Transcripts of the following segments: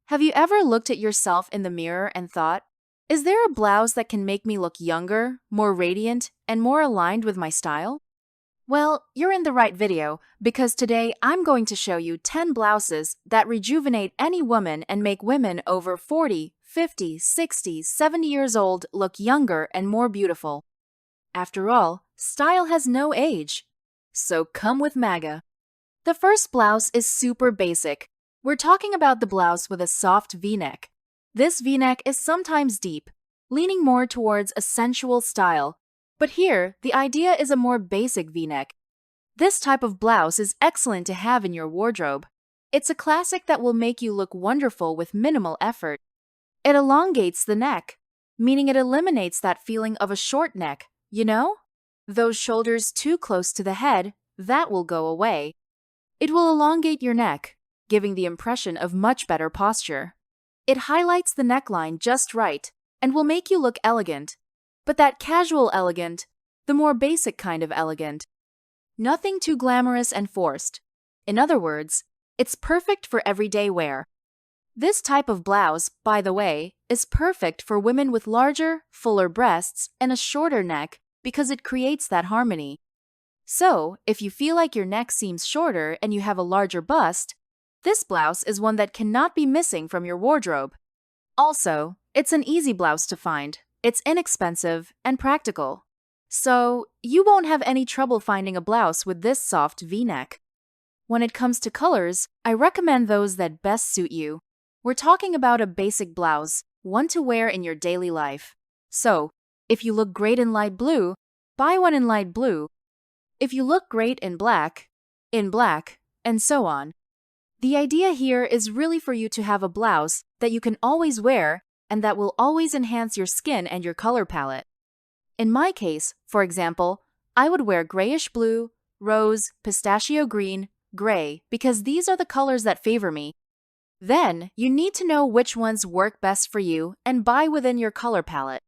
Have you ever looked at yourself in the mirror and thought, is there a blouse that can make me look younger, more radiant, and more aligned with my style? Well, you're in the right video because today I'm going to show you 10 blouses that rejuvenate any woman and make women over 40, 50, 60, 70 years old look younger and more beautiful. After all, style has no age. So come with MAGA. The first blouse is super basic. We're talking about the blouse with a soft V-neck. This V-neck is sometimes deep, leaning more towards a sensual style. But here, the idea is a more basic V-neck. This type of blouse is excellent to have in your wardrobe. It's a classic that will make you look wonderful with minimal effort. It elongates the neck, meaning it eliminates that feeling of a short neck, you know? Those shoulders too close to the head, that will go away. It will elongate your neck, giving the impression of much better posture. It highlights the neckline just right and will make you look elegant. But that casual elegant, the more basic kind of elegant. Nothing too glamorous and forced. In other words, it's perfect for everyday wear. This type of blouse, by the way, is perfect for women with larger, fuller breasts and a shorter neck because it creates that harmony. So, if you feel like your neck seems shorter and you have a larger bust, this blouse is one that cannot be missing from your wardrobe. Also, it's an easy blouse to find. It's inexpensive and practical. So, you won't have any trouble finding a blouse with this soft V-neck. When it comes to colors, I recommend those that best suit you. We're talking about a basic blouse, one to wear in your daily life. So, if you look great in light blue, buy one in light blue. If you look great in black, and so on. The idea here is really for you to have a blouse that you can always wear and that will always enhance your skin and your color palette. In my case, for example, I would wear grayish blue, rose, pistachio green, gray, because these are the colors that favor me. Then, you need to know which ones work best for you and buy within your color palette.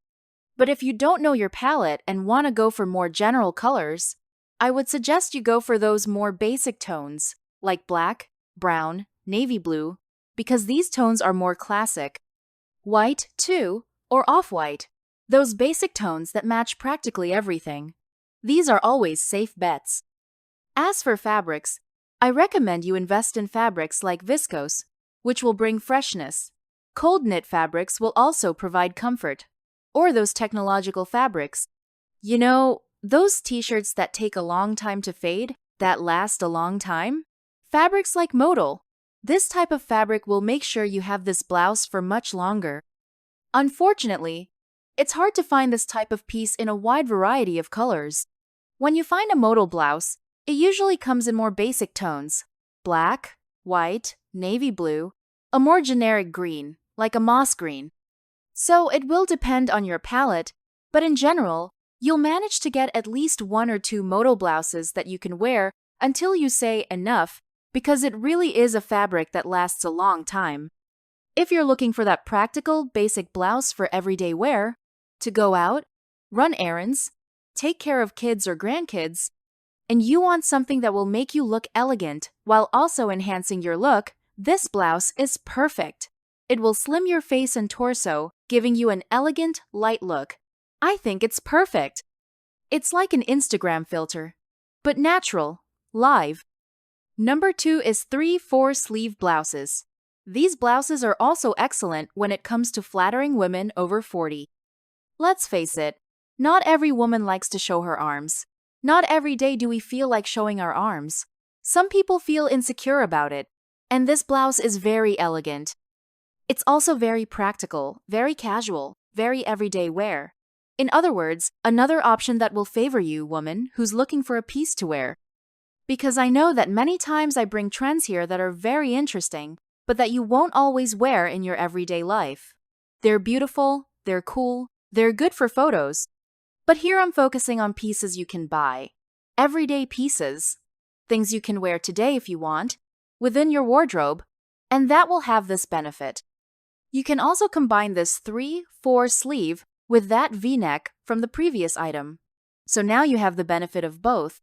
But if you don't know your palette and want to go for more general colors, I would suggest you go for those more basic tones, like black, brown, navy blue, because these tones are more classic. White, too, or off-white, those basic tones that match practically everything. These are always safe bets. As for fabrics, I recommend you invest in fabrics like viscose, which will bring freshness. Cold knit fabrics will also provide comfort. Or those technological fabrics. You know, those t-shirts that take a long time to fade, that last a long time? Fabrics like modal. This type of fabric will make sure you have this blouse for much longer. Unfortunately, it's hard to find this type of piece in a wide variety of colors. When you find a modal blouse, it usually comes in more basic tones: black, white, navy blue, a more generic green, like a moss green. So it will depend on your palette, but in general, you'll manage to get at least one or two modal blouses that you can wear until you say enough, because it really is a fabric that lasts a long time. If you're looking for that practical, basic blouse for everyday wear, to go out, run errands, take care of kids or grandkids, and you want something that will make you look elegant while also enhancing your look, this blouse is perfect. It will slim your face and torso, giving you an elegant, light look. I think it's perfect. It's like an Instagram filter, but natural, live. Number 2 is 3/4 sleeve blouses. These blouses are also excellent when it comes to flattering women over 40. Let's face it, not every woman likes to show her arms. Not every day do we feel like showing our arms. Some people feel insecure about it, and this blouse is very elegant. It's also very practical, very casual, very everyday wear. In other words, another option that will favor you, woman, who's looking for a piece to wear. Because I know that many times I bring trends here that are very interesting, but that you won't always wear in your everyday life. They're beautiful, they're cool, they're good for photos. But here I'm focusing on pieces you can buy. Everyday pieces. Things you can wear today if you want, within your wardrobe, and that will have this benefit. You can also combine this 3/4 sleeve with that V-neck from the previous item. So now you have the benefit of both.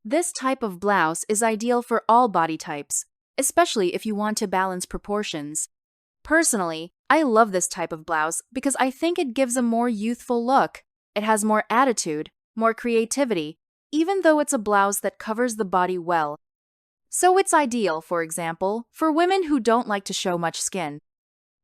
This type of blouse is ideal for all body types, especially if you want to balance proportions. Personally, I love this type of blouse because I think it gives a more youthful look. It has more attitude, more creativity, even though it's a blouse that covers the body well. So it's ideal, for example, for women who don't like to show much skin.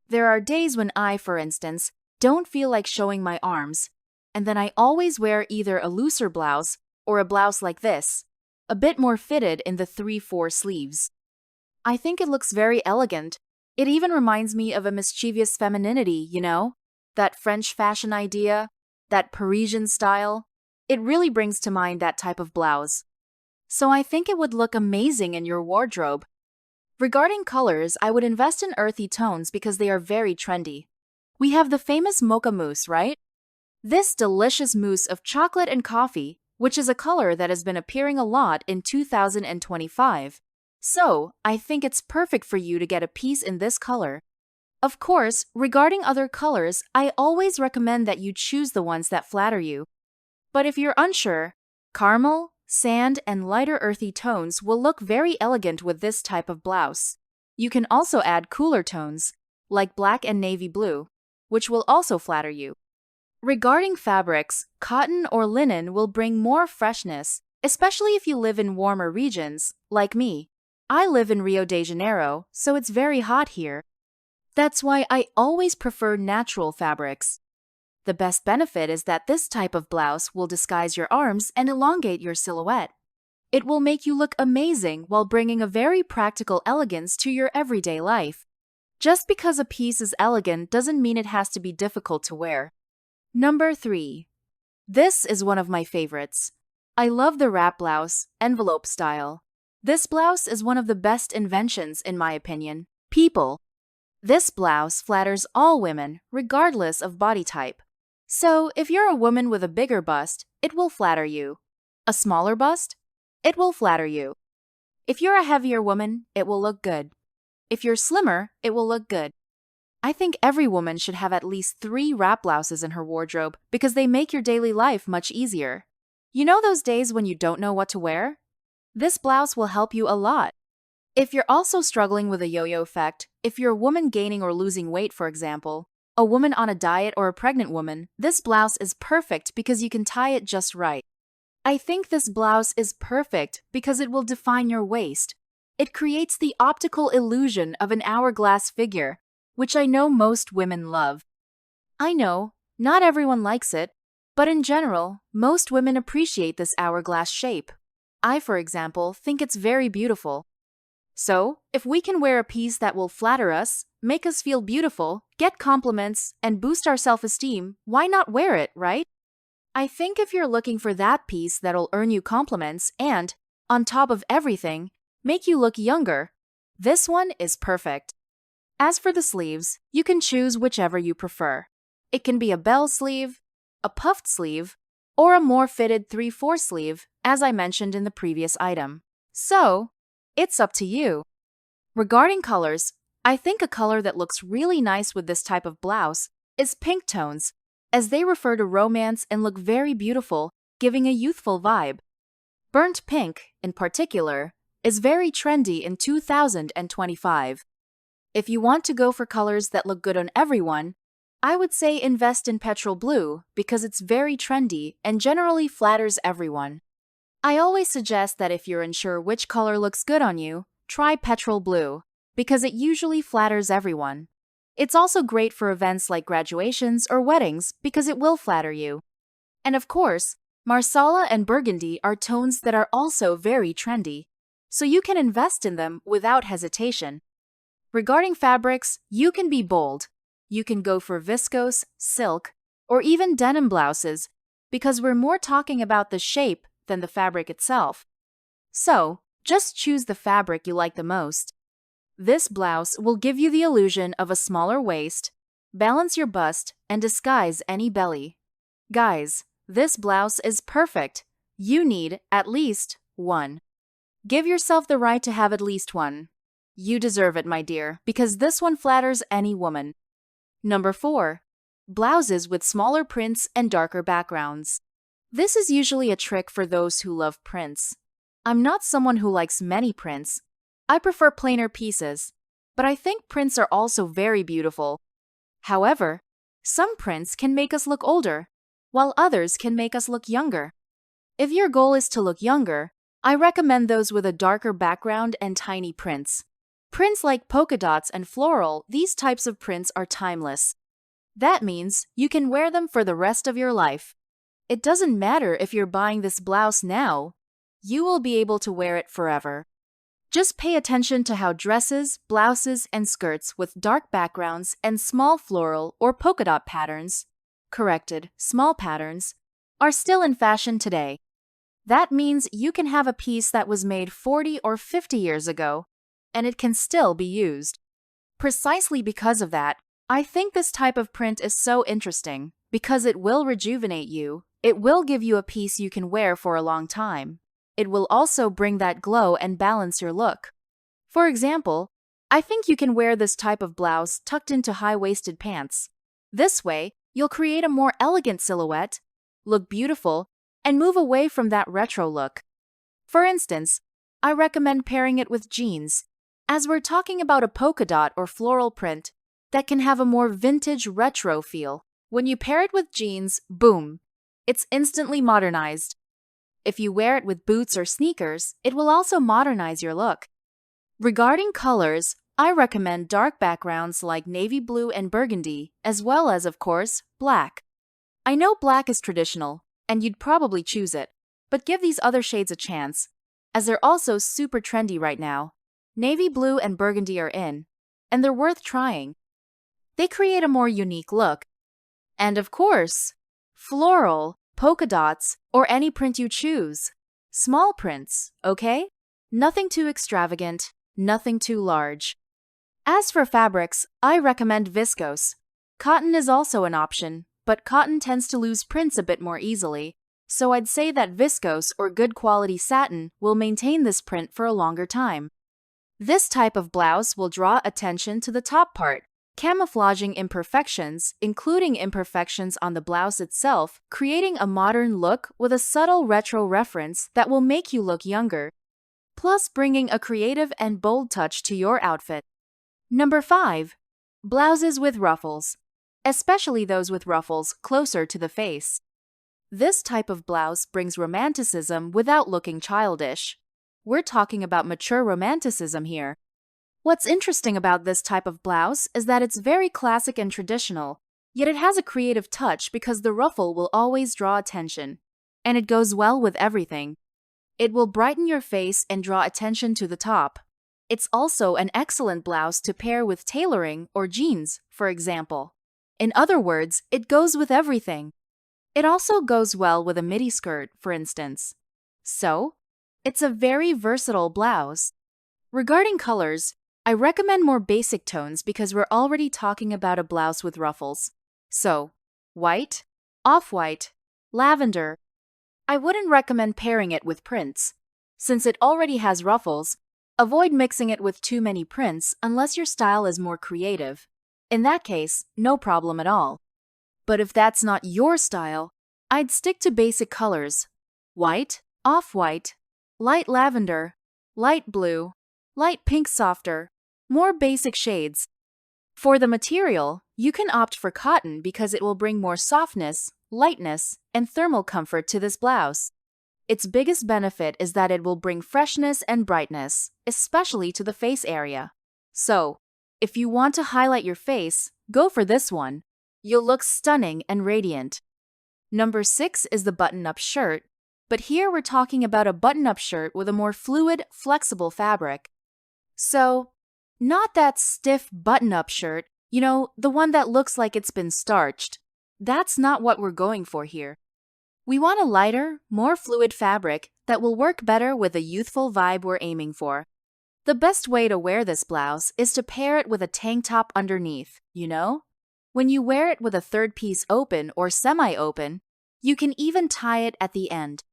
There are days when I, for instance, don't feel like showing my arms, and then I always wear either a looser blouse or a blouse like this, a bit more fitted in the 3/4 sleeves. I think it looks very elegant. It even reminds me of a mischievous femininity, that French fashion idea, that Parisian style. It really brings to mind that type of blouse. So I think it would look amazing in your wardrobe. Regarding colors, I would invest in earthy tones because they are very trendy. We have the famous mocha mousse, right? This delicious mousse of chocolate and coffee, which is a color that has been appearing a lot in 2025. So, I think it's perfect for you to get a piece in this color. Of course, regarding other colors, I always recommend that you choose the ones that flatter you. But if you're unsure, caramel, sand, and lighter earthy tones will look very elegant with this type of blouse. You can also add cooler tones, like black and navy blue, which will also flatter you. Regarding fabrics, cotton or linen will bring more freshness, especially if you live in warmer regions, like me. I live in Rio de Janeiro, so it's very hot here. That's why I always prefer natural fabrics. The best benefit is that this type of blouse will disguise your arms and elongate your silhouette. It will make you look amazing while bringing a very practical elegance to your everyday life. Just because a piece is elegant doesn't mean it has to be difficult to wear. Number 3. This is one of my favorites. I love the wrap blouse, envelope style. This blouse is one of the best inventions, in my opinion. This blouse flatters all women, regardless of body type. So, if you're a woman with a bigger bust, it will flatter you. A smaller bust? It will flatter you. If you're a heavier woman, it will look good. If you're slimmer, it will look good. I think every woman should have at least 3 wrap blouses in her wardrobe because they make your daily life much easier. You know those days when you don't know what to wear? This blouse will help you a lot. If you're also struggling with a yo-yo effect, if you're a woman gaining or losing weight, for example, a woman on a diet or a pregnant woman, this blouse is perfect because you can tie it just right. I think this blouse is perfect because it will define your waist. It creates the optical illusion of an hourglass figure, which I know most women love. I know, not everyone likes it, but in general, most women appreciate this hourglass shape. I, for example, think it's very beautiful. So, if we can wear a piece that will flatter us, make us feel beautiful, get compliments, and boost our self-esteem, why not wear it, right? I think if you're looking for that piece that'll earn you compliments and, on top of everything, make you look younger, this one is perfect. As for the sleeves, you can choose whichever you prefer. It can be a bell sleeve, a puffed sleeve, or a more fitted 3/4 sleeve, as I mentioned in the previous item. So, it's up to you. Regarding colors, I think a color that looks really nice with this type of blouse is pink tones, as they refer to romance and look very beautiful, giving a youthful vibe. Burnt pink, in particular, is very trendy in 2025. If you want to go for colors that look good on everyone, I would say invest in petrol blue because it's very trendy and generally flatters everyone. I always suggest that if you're unsure which color looks good on you, try petrol blue because it usually flatters everyone. It's also great for events like graduations or weddings because it will flatter you. And of course, marsala and burgundy are tones that are also very trendy, so you can invest in them without hesitation. Regarding fabrics, you can be bold. You can go for viscose, silk, or even denim blouses because we're more talking about the shape than the fabric itself. So, just choose the fabric you like the most. This blouse will give you the illusion of a smaller waist, balance your bust, and disguise any belly. Guys, this blouse is perfect. You need at least one. Give yourself the right to have at least one. You deserve it, my dear, because this one flatters any woman. Number 4. Blouses with smaller prints and darker backgrounds. This is usually a trick for those who love prints. I'm not someone who likes many prints. I prefer plainer pieces. but I think prints are also very beautiful. However, some prints can make us look older, while others can make us look younger. If your goal is to look younger, I recommend those with a darker background and tiny prints. Prints like polka dots and floral, these types of prints are timeless. That means you can wear them for the rest of your life. It doesn't matter if you're buying this blouse now, you will be able to wear it forever. Just pay attention to how dresses, blouses, and skirts with dark backgrounds and small floral or polka dot patterns, small patterns, are still in fashion today. That means you can have a piece that was made 40 or 50 years ago, and it can still be used. Precisely because of that, I think this type of print is so interesting, because it will rejuvenate you, it will give you a piece you can wear for a long time. It will also bring that glow and balance your look. For example, I think you can wear this type of blouse tucked into high-waisted pants. This way, you'll create a more elegant silhouette, look beautiful, and move away from that retro look. For instance, I recommend pairing it with jeans, as we're talking about a polka dot or floral print that can have a more vintage retro feel. When you pair it with jeans, boom, it's instantly modernized. If you wear it with boots or sneakers, it will also modernize your look. Regarding colors, I recommend dark backgrounds like navy blue and burgundy, as well as, of course, black. I know black is traditional, and you'd probably choose it, but give these other shades a chance, as they're also super trendy right now. Navy blue and burgundy are in, and they're worth trying. They create a more unique look. And of course, floral, polka dots, or any print you choose. Small prints, okay? Nothing too extravagant, nothing too large. As for fabrics, I recommend viscose. Cotton is also an option, but cotton tends to lose prints a bit more easily, so I'd say that viscose or good quality satin will maintain this print for a longer time. This type of blouse will draw attention to the top part, camouflaging imperfections, including imperfections on the blouse itself, creating a modern look with a subtle retro reference that will make you look younger, plus bringing a creative and bold touch to your outfit. Number 5. Blouses with ruffles, especially those with ruffles closer to the face. This type of blouse brings romanticism without looking childish. We're talking about mature romanticism here. What's interesting about this type of blouse is that it's very classic and traditional, yet it has a creative touch because the ruffle will always draw attention, and it goes well with everything. It will brighten your face and draw attention to the top. It's also an excellent blouse to pair with tailoring or jeans, for example. In other words, it goes with everything. It also goes well with a midi skirt, for instance. So, it's a very versatile blouse. Regarding colors, I recommend more basic tones because we're already talking about a blouse with ruffles. So, white, off-white, lavender. I wouldn't recommend pairing it with prints. Since it already has ruffles, avoid mixing it with too many prints unless your style is more creative. In that case, no problem at all. But if that's not your style, I'd stick to basic colors: white, off-white, light lavender, light blue, light pink softer, more basic shades. For the material, you can opt for cotton because it will bring more softness, lightness, and thermal comfort to this blouse. Its biggest benefit is that it will bring freshness and brightness, especially to the face area. So, if you want to highlight your face, go for this one. You'll look stunning and radiant. Number 6 is the button-up shirt, but here we're talking about a button-up shirt with a more fluid, flexible fabric. So, not that stiff button-up shirt, the one that looks like it's been starched. That's not what we're going for here. We want a lighter, more fluid fabric that will work better with the youthful vibe we're aiming for. The best way to wear this blouse is to pair it with a tank top underneath, When you wear it with a third piece open or semi-open, you can even tie it at the end.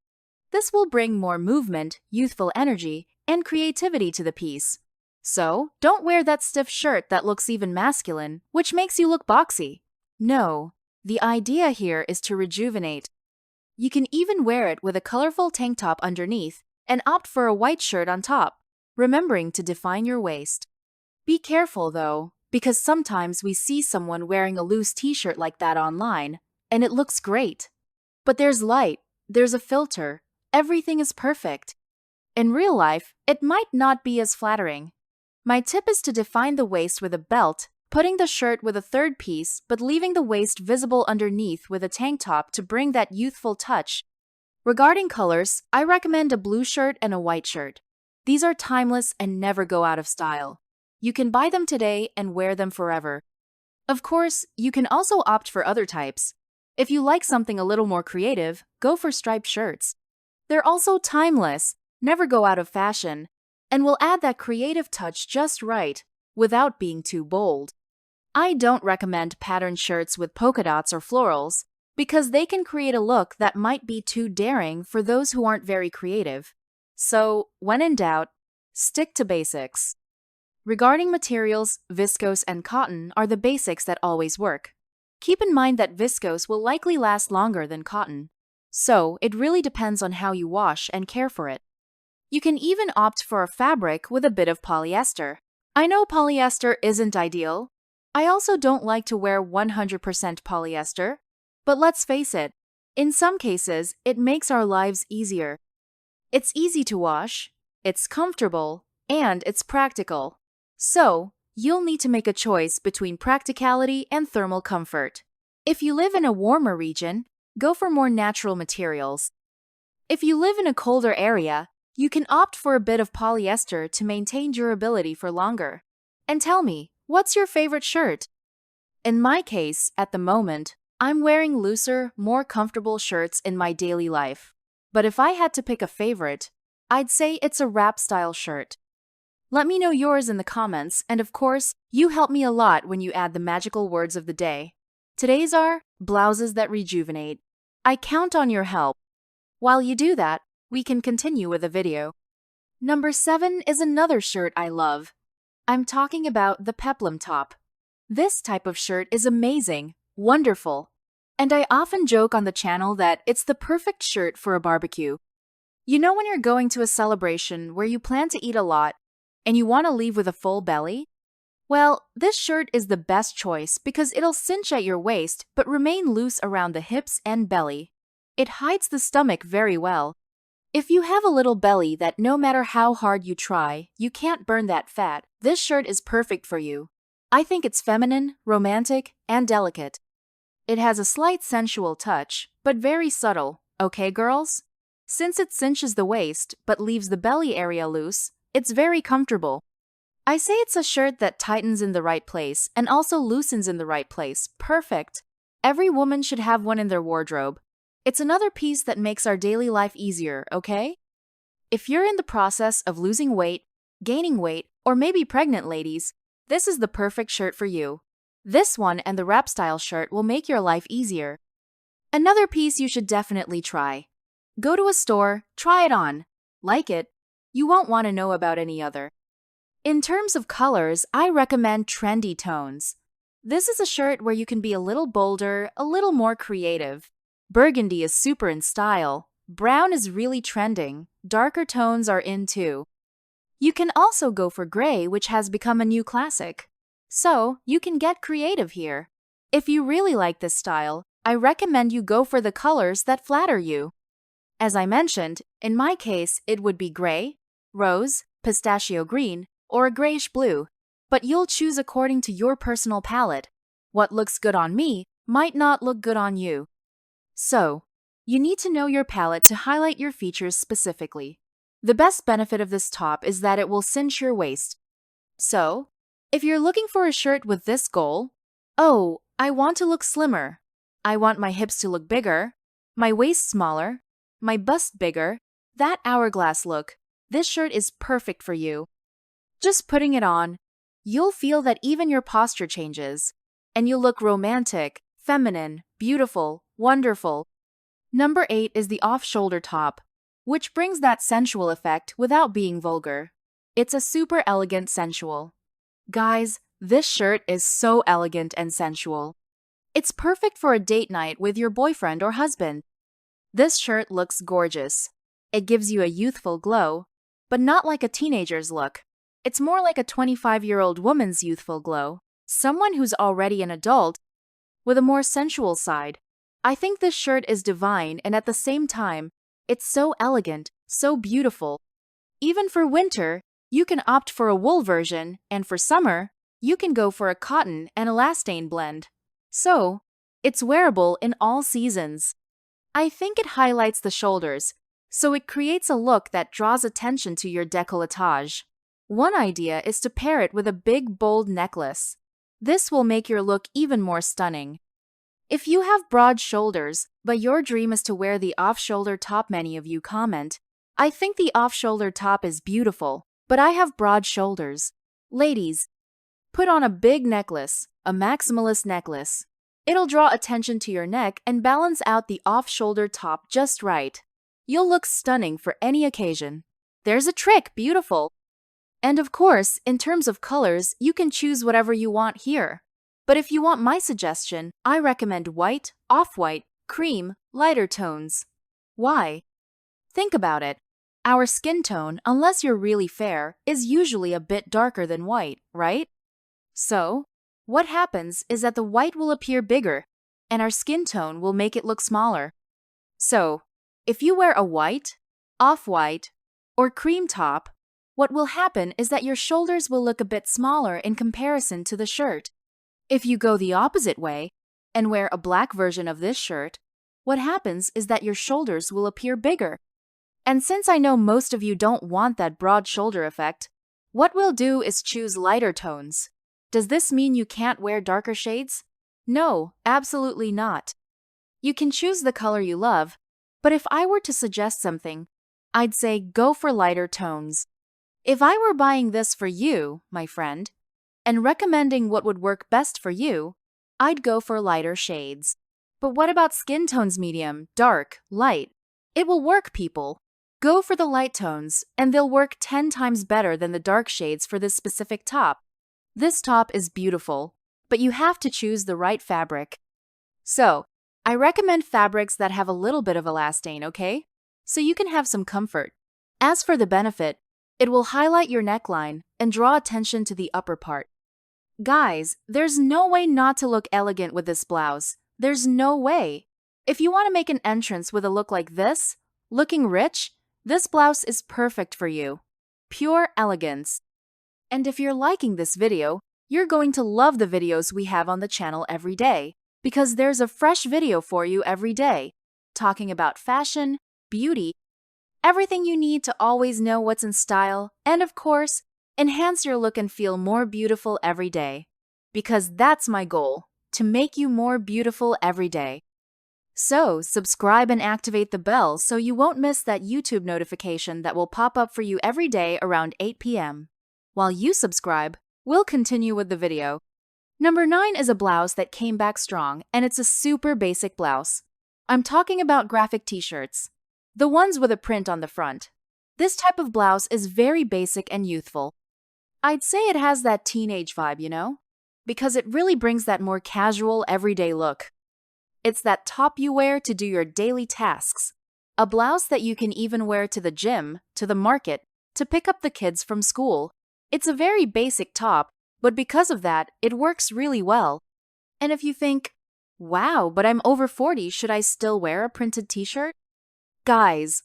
This will bring more movement, youthful energy, and creativity to the piece. So, don't wear that stiff shirt that looks even masculine, which makes you look boxy. No, the idea here is to rejuvenate. You can even wear it with a colorful tank top underneath and opt for a white shirt on top, remembering to define your waist. Be careful though, because sometimes we see someone wearing a loose t-shirt like that online, and it looks great. But there's light, there's a filter, everything is perfect. In real life, it might not be as flattering. My tip is to define the waist with a belt, putting the shirt with a third piece but leaving the waist visible underneath with a tank top to bring that youthful touch. Regarding colors, I recommend a blue shirt and a white shirt. These are timeless and never go out of style. You can buy them today and wear them forever. Of course, you can also opt for other types. If you like something a little more creative, go for striped shirts. They're also timeless, never go out of fashion, and will add that creative touch just right, without being too bold. I don't recommend patterned shirts with polka dots or florals, because they can create a look that might be too daring for those who aren't very creative. So, when in doubt, stick to basics. Regarding materials, viscose and cotton are the basics that always work. Keep in mind that viscose will likely last longer than cotton, so it really depends on how you wash and care for it. You can even opt for a fabric with a bit of polyester. I know polyester isn't ideal. I also don't like to wear 100% polyester, but let's face it, in some cases, it makes our lives easier. It's easy to wash, it's comfortable, and it's practical. So, you'll need to make a choice between practicality and thermal comfort. If you live in a warmer region, go for more natural materials. If you live in a colder area, you can opt for a bit of polyester to maintain durability for longer. And tell me, what's your favorite shirt? In my case, at the moment, I'm wearing looser, more comfortable shirts in my daily life. But if I had to pick a favorite, I'd say it's a wrap-style shirt. Let me know yours in the comments, and of course, you help me a lot when you add the magical words of the day. Today's are blouses that rejuvenate. I count on your help. While you do that, we can continue with the video. Number 7 is another shirt I love. I'm talking about the peplum top. This type of shirt is amazing, wonderful, and I often joke on the channel that it's the perfect shirt for a barbecue. You know when you're going to a celebration where you plan to eat a lot and you want to leave with a full belly? Well, this shirt is the best choice because it'll cinch at your waist but remain loose around the hips and belly. It hides the stomach very well. If you have a little belly that no matter how hard you try, you can't burn that fat, this shirt is perfect for you. I think it's feminine, romantic, and delicate. It has a slight sensual touch, but very subtle, okay girls? Since it cinches the waist but leaves the belly area loose, it's very comfortable. I say it's a shirt that tightens in the right place and also loosens in the right place. Perfect. Every woman should have one in their wardrobe. It's another piece that makes our daily life easier, okay? If you're in the process of losing weight, gaining weight, or maybe pregnant ladies, this is the perfect shirt for you. This one and the wrap style shirt will make your life easier. Another piece you should definitely try. Go to a store, try it on. Like it, you won't want to know about any other. In terms of colors, I recommend trendy tones. This is a shirt where you can be a little bolder, a little more creative. Burgundy is super in style. Brown is really trending. Darker tones are in too. You can also go for gray, which has become a new classic. So, you can get creative here. If you really like this style, I recommend you go for the colors that flatter you. As I mentioned, in my case, it would be gray, rose, pistachio green, or a grayish blue, but you'll choose according to your personal palette. What looks good on me might not look good on you. So, you need to know your palette to highlight your features specifically. The best benefit of this top is that it will cinch your waist. So, if you're looking for a shirt with this goal, oh, I want to look slimmer, I want my hips to look bigger, my waist smaller, my bust bigger, that hourglass look, this shirt is perfect for you. Just putting it on, you'll feel that even your posture changes, and you'll look romantic, feminine, beautiful, wonderful. Number 8 is the off-shoulder top, which brings that sensual effect without being vulgar. It's a super elegant sensual. Guys, this shirt is so elegant and sensual. It's perfect for a date night with your boyfriend or husband. This shirt looks gorgeous. It gives you a youthful glow, but not like a teenager's look. It's more like a 25-year-old woman's youthful glow, someone who's already an adult with a more sensual side. I think this shirt is divine, and at the same time, it's so elegant, so beautiful. Even for winter, you can opt for a wool version, and for summer, you can go for a cotton and elastane blend. So, it's wearable in all seasons. I think it highlights the shoulders, so it creates a look that draws attention to your décolletage. One idea is to pair it with a big, bold necklace. This will make your look even more stunning. If you have broad shoulders, but your dream is to wear the off-shoulder top, many of you comment, I think the off-shoulder top is beautiful, but I have broad shoulders. Ladies, put on a big necklace, a maximalist necklace. It'll draw attention to your neck and balance out the off-shoulder top just right. You'll look stunning for any occasion. There's a trick, beautiful. And of course, in terms of colors, you can choose whatever you want here. But if you want my suggestion, I recommend white, off-white, cream, lighter tones. Why? Think about it. Our skin tone, unless you're really fair, is usually a bit darker than white, right? So, what happens is that the white will appear bigger, and our skin tone will make it look smaller. So, if you wear a white, off-white, or cream top, what will happen is that your shoulders will look a bit smaller in comparison to the shirt. If you go the opposite way and wear a black version of this shirt, what happens is that your shoulders will appear bigger. And since I know most of you don't want that broad shoulder effect, what we'll do is choose lighter tones. Does this mean you can't wear darker shades? No, absolutely not. You can choose the color you love, but if I were to suggest something, I'd say go for lighter tones. If I were buying this for you, my friend, and recommending what would work best for you, I'd go for lighter shades. But what about skin tones, medium, dark, light? It will work, people. Go for the light tones, and they'll work 10 times better than the dark shades for this specific top. This top is beautiful, but you have to choose the right fabric. So, I recommend fabrics that have a little bit of elastane, okay? So you can have some comfort. As for the benefit, it will highlight your neckline and draw attention to the upper part. Guys, there's no way not to look elegant with this blouse. There's no way. If you want to make an entrance with a look like this, looking rich, this blouse is perfect for you. Pure elegance. And if you're liking this video, you're going to love the videos we have on the channel every day, because there's a fresh video for you every day, talking about fashion, beauty, everything you need to always know what's in style, and of course, enhance your look and feel more beautiful every day. Because that's my goal, to make you more beautiful every day. So, subscribe and activate the bell so you won't miss that YouTube notification that will pop up for you every day around 8 p.m. While you subscribe, we'll continue with the video. Number 9 is a blouse that came back strong, and it's a super basic blouse. I'm talking about graphic t-shirts. The ones with a print on the front. This type of blouse is very basic and youthful. I'd say it has that teenage vibe, you know? Because it really brings that more casual, everyday look. It's that top you wear to do your daily tasks. A blouse that you can even wear to the gym, to the market, to pick up the kids from school. It's a very basic top, but because of that, it works really well. And if you think, wow, but I'm over 40, should I still wear a printed t-shirt? Guys,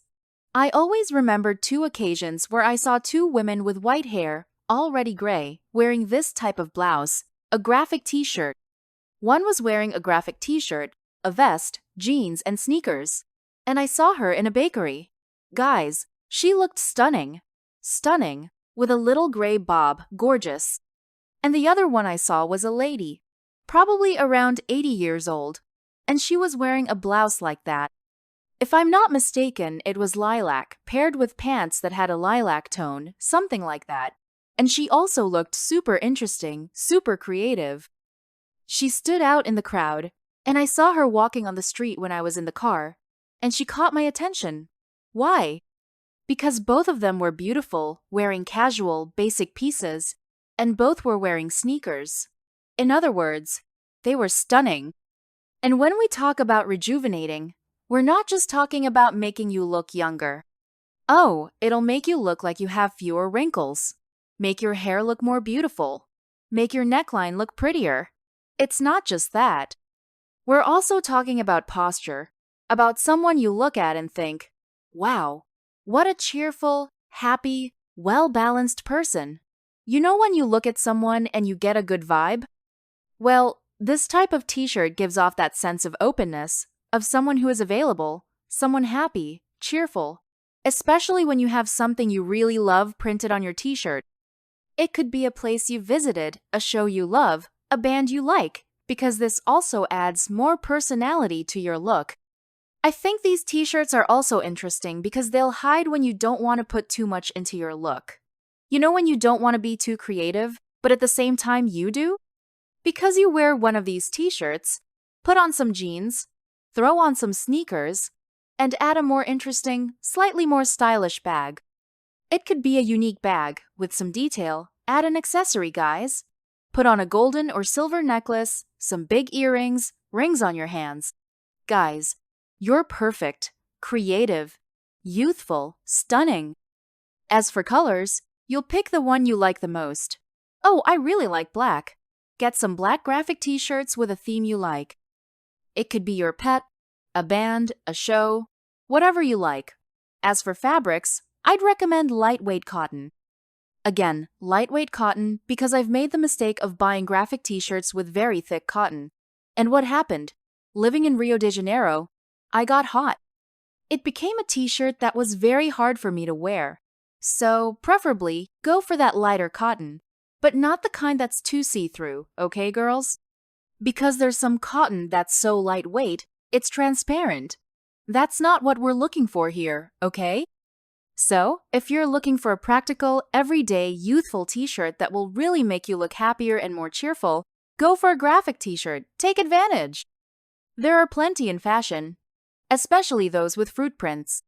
I always remember 2 occasions where I saw 2 women with white hair, already gray, wearing this type of blouse, a graphic t-shirt. One was wearing a graphic t-shirt, a vest, jeans, and sneakers. And I saw her in a bakery. Guys, she looked stunning. Stunning, with a little gray bob, gorgeous. And the other one I saw was a lady, probably around 80 years old, and she was wearing a blouse like that. If I'm not mistaken, it was lilac, paired with pants that had a lilac tone, something like that. And she also looked super interesting, super creative. She stood out in the crowd, and I saw her walking on the street when I was in the car, and she caught my attention. Why? Because both of them were beautiful, wearing casual, basic pieces, and both were wearing sneakers. In other words, they were stunning. And when we talk about rejuvenating, we're not just talking about making you look younger. Oh, it'll make you look like you have fewer wrinkles. make your hair look more beautiful, make your neckline look prettier. It's not just that. We're also talking about posture, about someone you look at and think, wow, what a cheerful, happy, well-balanced person. You know when you look at someone and you get a good vibe? Well, this type of t-shirt gives off that sense of openness, of someone who is available, someone happy, cheerful, especially when you have something you really love printed on your t-shirt. It could be a place you visited, a show you love, a band you like, because this also adds more personality to your look. I think these t-shirts are also interesting because they'll hide when you don't want to put too much into your look. You know when you don't want to be too creative, but at the same time you do? Because you wear one of these t-shirts, put on some jeans, throw on some sneakers, and add a more interesting, slightly more stylish bag. It could be a unique bag with some detail. Add an accessory, guys. Put on a golden or silver necklace, some big earrings, rings on your hands. Guys, you're perfect, creative, youthful, stunning. As for colors, you'll pick the one you like the most. Oh, I really like black. Get some black graphic t-shirts with a theme you like. It could be your pet, a band, a show, whatever you like. As for fabrics, I'd recommend lightweight cotton. Again, lightweight cotton because I've made the mistake of buying graphic t-shirts with very thick cotton. And what happened? Living in Rio de Janeiro, I got hot. It became a t-shirt that was very hard for me to wear. So, preferably, go for that lighter cotton. But not the kind that's too see-through, okay, girls? Because there's some cotton that's so lightweight, it's transparent. That's not what we're looking for here, okay? So, if you're looking for a practical, everyday, youthful t-shirt that will really make you look happier and more cheerful, go for a graphic t-shirt. Take advantage! There are plenty in fashion, especially those with fruit prints.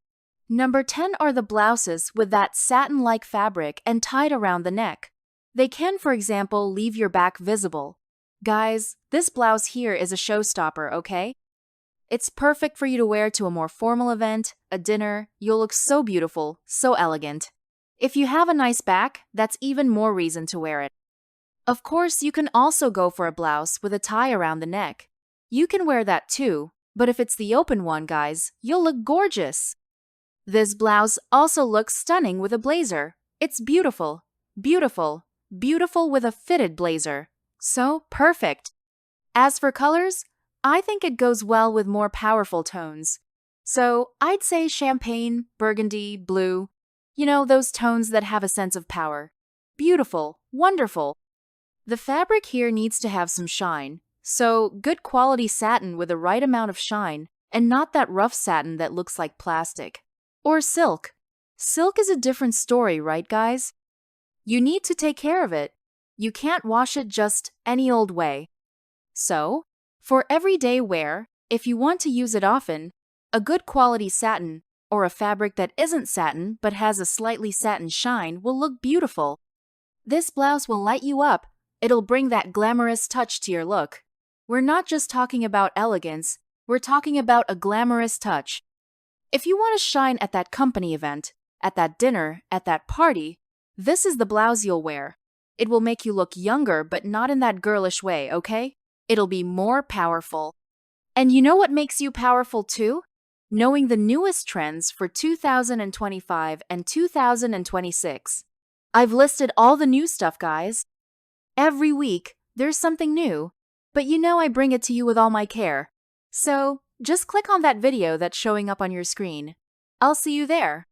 Number 10 are the blouses with that satin-like fabric and tied around the neck. They can, for example, leave your back visible. Guys, this blouse here is a showstopper, okay? It's perfect for you to wear to a more formal event, a dinner. You'll look so beautiful, so elegant. If you have a nice back, that's even more reason to wear it. Of course, you can also go for a blouse with a tie around the neck. You can wear that too, but if it's the open one, guys, you'll look gorgeous. This blouse also looks stunning with a blazer. It's beautiful, beautiful, beautiful with a fitted blazer. So perfect. As for colors, I think it goes well with more powerful tones. So I'd say champagne, burgundy, blue. You know, those tones that have a sense of power. Beautiful, wonderful. The fabric here needs to have some shine. So good quality satin with the right amount of shine and not that rough satin that looks like plastic. Or silk. Silk is a different story, right, guys? You need to take care of it. You can't wash it just any old way. So, for everyday wear, if you want to use it often, a good quality satin or a fabric that isn't satin but has a slightly satin shine will look beautiful. This blouse will light you up. It'll bring that glamorous touch to your look. We're not just talking about elegance, we're talking about a glamorous touch. If you want to shine at that company event, at that dinner, at that party, this is the blouse you'll wear. It will make you look younger but not in that girlish way, okay? It'll be more powerful. And you know what makes you powerful too? Knowing the newest trends for 2025 and 2026. I've listed all the new stuff, guys. Every week, there's something new, but you know I bring it to you with all my care. So, just click on that video that's showing up on your screen. I'll see you there.